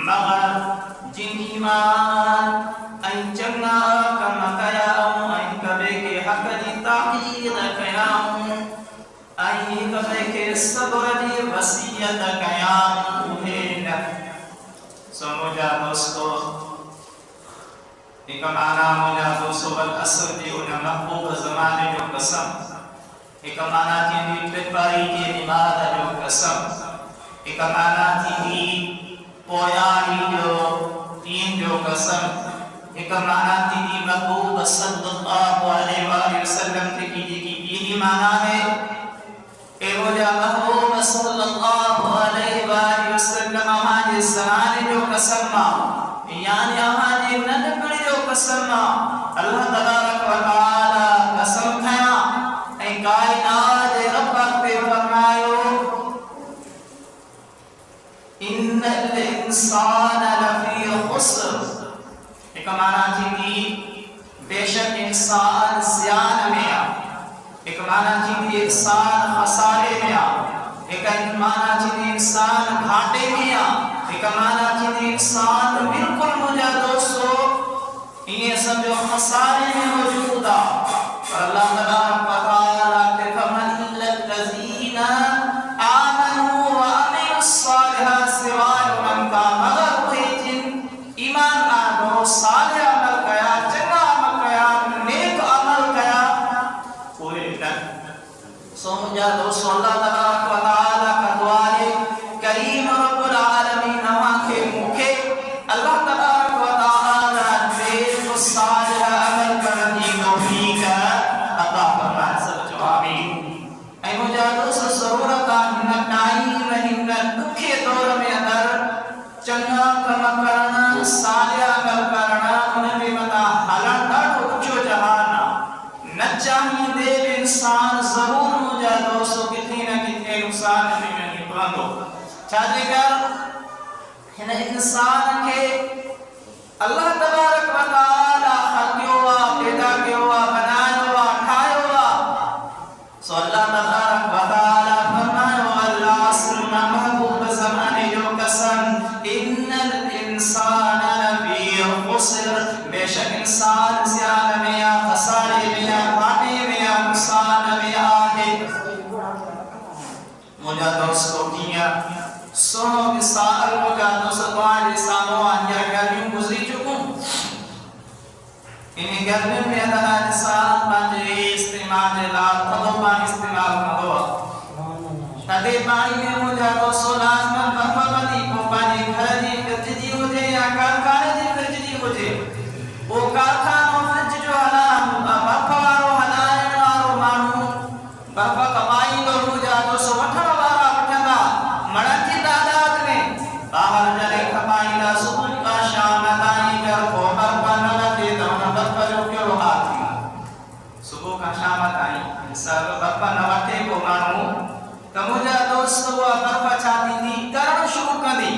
مگر جن ایمان این چنگا کم کیاؤں این کبے کے حق دی تحقیق کیاؤں این کبے کے صبر دی وسیعت کیاؤں سمجھا دوستو ایک معنی مجھا دوستو والعصر دی انہیں محبوب زمانے جو قسم ایک معنی تھی پتبائی کی نماد جو قسم ایک معنی تھی پویاری جو تین جو قسم ایک معنی تھی محبوب صلی اللہ علیہ وآلہ وسلم کی یہ معنی ہے اے مجھا محبوب صلی اللہ علیہ وآلہ وسلم ہمارے زمانے جو قسم یعنی ہمارے ننکڑ جو قسم اللہ تبارک و تعالی قسم کھایا اے کائنات رب پہ فرمایو ان الانسان لفی خسر ایک معنی تھی بے شک انسان زیان میں ایک معنی تھی انسان خسارے میں ایک معنی تھی انسان گھاٹے میں ایک معنی تھی انسان بالکل مجھا دوستو یہ سب جو خسارے میں موجود پر اللہ تبارک و تعالی کے فرمان الذین آمنوا وعملوا الصالحات سوائے من کا مگر وہی جن ایمان آنو صالح عمل کیا چنگا عمل کیا نیک عمل کیا کوئی نہیں سو مجھا دوستو اللہ تبارک و تعالی کا دعا ہے کریم رب العالمین ہوا کے مکھے اللہ تبارک و تعالی نیک صالح عمل کرنی توفیق عطا فرمائے سب جو آمین اے مجھا دوستو ضرورت ہنن ٹائم ہنن دکھے دور میں اندر چنگا کم کرنا صالح عمل کرنا انہیں بھی مطا حلن ڈاٹو اچھو جہانا نہ چاہیے دے انسان ضرور مجھا دوستو کتنی نہ کتنے نقصان میں نکلن دو چاہتے کر ہن انسان کے اللہ تبارک و تعالی خلقی ہوا پیدا کیا ہوا بنایا ہوا کھایا ہوا سو اللہ تبارک و تعالی فرمایا اللہ عصر محبوب زمانے جو قسم ان الانسان لفی خسر بے شک انسان زیان میں یا خسارے میں یا گھاٹے میں یا نقصان میں آگے مجھا دوستو کیا سنو بسال مجھا دوستو تمہارے سامو آنیا گرمیوں گزری چکوں انہیں گرمیوں میں ادھا نسان پانچے استعمال لات تھدو پانی استعمال کھدو تدے پانی میں مجھا دوستو لازمن برفا بندی کو پانی گھر دی فرج دی ہو جے یا کارخانے دی فرج دی ہو جے وہ کارخانوں فرج جو برفا وارو ہلائن وارو مانو برفا کمائی دو مجھا دوستو وٹھن وارا وٹھندا مرن کی تعداد میں باہر جلے کھپائی دا صبح کا شام تائی کر کو برفا نلتے دون برفا جو کیوں آتی صبح کا شام تائی سب برفا نلتے کو مانو تو مجھا دوستو برفا چاہتی تھی کرن شروع کر دی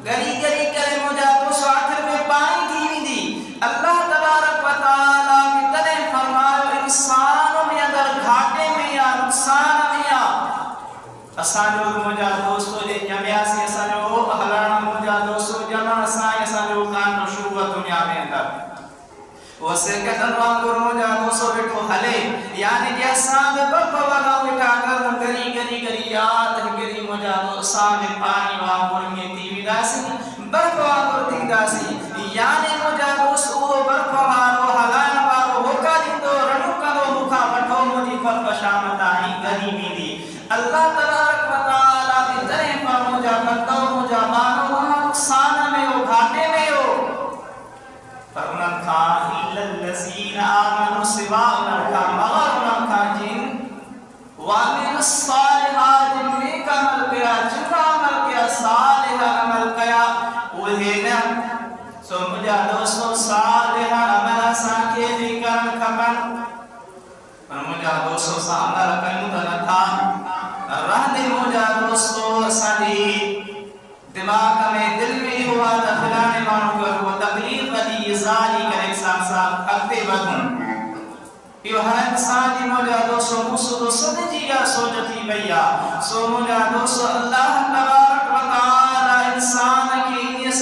گری گری کرے مجھا دوستو آخر میں پانی تھی دی اللہ تبارک و تعالی کی طرح فرمایا انسانوں میں اگر گھاٹے میں یا نقصان میں یا اسانجو مجھا دوستو جے جمعہ سے اسانجو حلان مجھا دوستو جمعہ سائیں اسانجو کان شروع دنیا میں اندر وہ سے کتن وانگر مجھا دوستو بیٹھو حلے یعنی کہ اسان برپا وگا اٹھا کر گری گری گری یاد گری مجھا دوستو اسان پانی وانگر میں تیوی داسی برپا وانگر تھی داسی یعنی مجھا دوستو برپا وانگو حلان وانگو ہوکا دیندو رنو کنو مکھا بٹھو مجھے فرق شامت آئی گری بھی دی اللہ تبارک و تعالی کی طرح پر مجھا بندو مجھا مانو وہاں نقصان میں ہو گھاٹے میں ہو پر انہاں کھا الذین آمنوا سوا انہاں کھا مگر انہاں کھا جن وعملوا الصالحات جن نیک عمل کیا چنگا عمل کیا صالح عمل کیا وہی نا سو مجھا دوستو صالح عمل آسان کے بھی کرن کھپن پر مجھا دوستو عمل کرن تھا تھا رہنے مجھا دوستو سانی دماغ میں دل میں ہوا دفلانے مانو کر وہ تقلیف دی ازالی کر ایک ساتھ ساتھ اگتے بدن یہ ہر انسان دی مجھا دوستو مسودو صد جیگا سوچتی بھیا سو مجھا دوستو اللہ تبارک و تعالی انسان کی انیس